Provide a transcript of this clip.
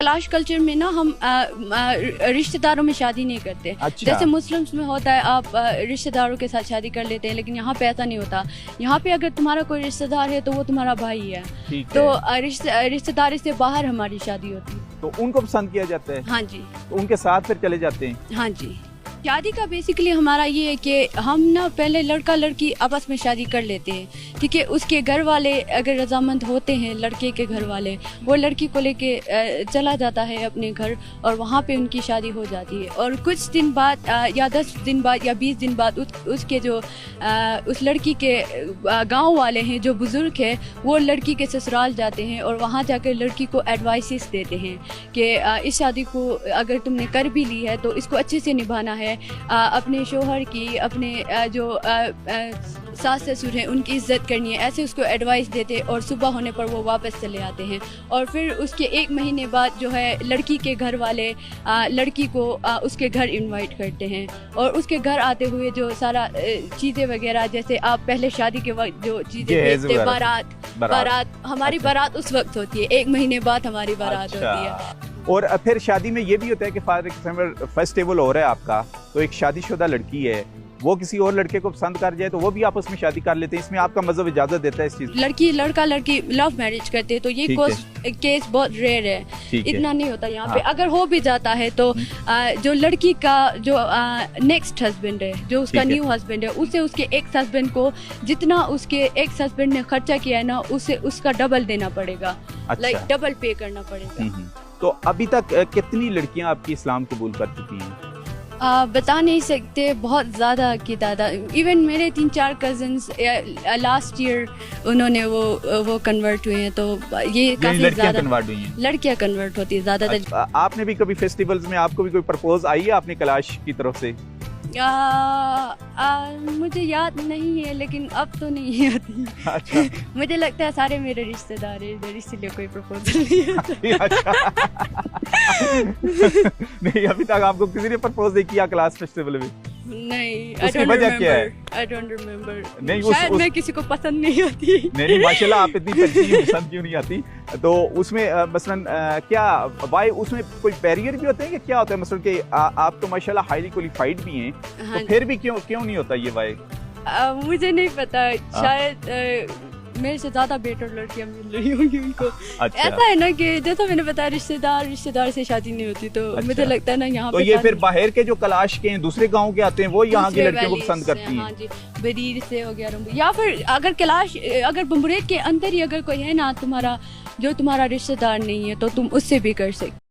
Kalash culture میں نا ہم رشتہ داروں میں شادی نہیں کرتے. جیسے مسلمس میں ہوتا ہے آپ رشتہ داروں کے ساتھ شادی کر لیتے ہیں, لیکن یہاں پہ ایسا نہیں ہوتا. یہاں پہ اگر تمہارا کوئی رشتہ دار ہے تو وہ تمہارا بھائی ہے, تو رشتہ داری سے باہر ہماری شادی ہوتی ہے. تو ان کو پسند کیا جاتا ہے؟ ہاں جی. تو ان کے ساتھ پھر چلے جاتے ہیں؟ ہاں جی. شادی کا بیسیکلی ہمارا یہ ہے کہ ہم نا پہلے لڑکا لڑکی آپس میں شادی کر لیتے ہیں, کیونکہ اس کے گھر والے اگر رضامند ہوتے ہیں, لڑکے کے گھر والے, وہ لڑکی کو لے کے چلا جاتا ہے اپنے گھر اور وہاں پہ ان کی شادی ہو جاتی ہے. اور کچھ دن بعد یا 10 دن بعد یا 20 دن بعد اس کے جو اس لڑکی کے گاؤں والے ہیں جو بزرگ ہیں, وہ لڑکی کے سسرال جاتے ہیں اور وہاں جا کر لڑکی کو ایڈوائسز دیتے ہیں کہ اس شادی کو اگر تم نے کر بھی لی ہے تو اس کو اچھے سے نبھانا ہے, اپنے شوہر کی, اپنے جو ساس سسر ہیں ان کی عزت کرنی ہے. ایسے اس کو ایڈوائس دیتے اور صبح ہونے پر وہ واپس چلے آتے ہیں. اور پھر اس کے 1 مہینے بعد جو ہے لڑکی کے گھر والے لڑکی کو اس کے گھر انوائٹ کرتے ہیں, اور اس کے گھر آتے ہوئے جو سارا چیزیں وغیرہ, جیسے آپ پہلے شادی کے وقت جو چیزیں دیکھتے, بارات ہماری بارات اس وقت ہوتی ہے, 1 مہینے بعد ہماری بارات ہوتی ہے. اور پھر شادی میں یہ بھی ہوتا ہے کہ فار ایگزامپل فیسٹیول ہو رہا ہے آپ کا, تو ایک شادی شدہ لڑکی ہے, وہ کسی اور لڑکے کو پسند کر جائے تو وہ بھی آپس میں شادی کر لیتے ہیں. اس میں آپ کا مذہب اجازت دیتا ہے اس چیز؟ لڑکا لڑکی لو میرج کرتے ہیں تو یہ کیس بہت ریئر ہے, اتنا نہیں ہوتا یہاں پہ. اگر ہو بھی جاتا ہے تو جو لڑکی کا جو نیکسٹ ہسبینڈ ہے, جو اس کا نیو ہسبینڈ ہے, اسے اس کے ایکس ہسبینڈ کو جتنا اس کے ایکس ہسبینڈ نے خرچہ کیا ہے نا, اسے اس کا ڈبل دینا پڑے گا, لائک ڈبل پے کرنا پڑے گا. تو ابھی تک کتنی لڑکیاں آپ کی اسلام قبول کر چکی ہیں؟ بتا نہیں سکتے, بہت زیادہ کی تعداد. ایون میرے 3-4 کزنس لاسٹ ایئر انہوں نے وہ کنورٹ ہوئے ہیں, تو یہ کافی زیادہ لڑکیاں کنورٹ ہوتی ہیں زیادہ تر. آپ نے بھی کبھی فیسٹیولز میں آپ کو بھی کوئی پرپوز آئی ہے آپ نے کلاش کی طرف سے؟ مجھے یاد نہیں ہے, لیکن اب تو نہیں آتی. اچھا. مجھے لگتا ہے سارے میرے رشتہ دار ہیں ادھر, اسی لیے کوئی پرپوزل نہیں آتا. نہیں, ابھی تک آپ کو کسی نے پرپوز نہیں کیا کلاس فیسٹیول میں؟ نہیں, اس کی وجہ کیا ہے؟ I don't remember. نہیں, شاید میں کسی کو پسند نہیں آتی. نہیں ماشاءاللہ, آپ اتنی پسند کیوں نہیں آتی؟ تو اس میں مثلاً کیا وائی اس میں کوئی بیریئر بھی ہوتے ہیں کہ کیا ہوتا ہے؟ مثلاً کہ آپ تو ماشاءاللہ ہائیلی کوالیفائڈ بھی ہیں, تو پھر بھی کیوں نہیں ہوتا یہ وائی؟ مجھے نہیں پتا, شاید میرے سے زیادہ بیٹر لڑکیاں مل رہی ہوں گی ان کو. ایسا ہے نا کہ جیسا میں نے بتایا رشتہ دار سے شادی نہیں ہوتی, تو مجھے لگتا ہے نا یہاں تو یہ پھر باہر کے جو کلاش کے ہیں دوسرے گاؤں کے آتے ہیں وہ یہاں کی لڑکیوں کو پسند کرتی ہیں. ہاں جی, بریر سے ہو گیا, یا پھر اگر کلاش اگر بمبریٹ کے اندر ہی اگر کوئی ہے نا تمہارا جو تمہارا رشتہ دار نہیں ہے, تو تم اس سے بھی کر سکتے.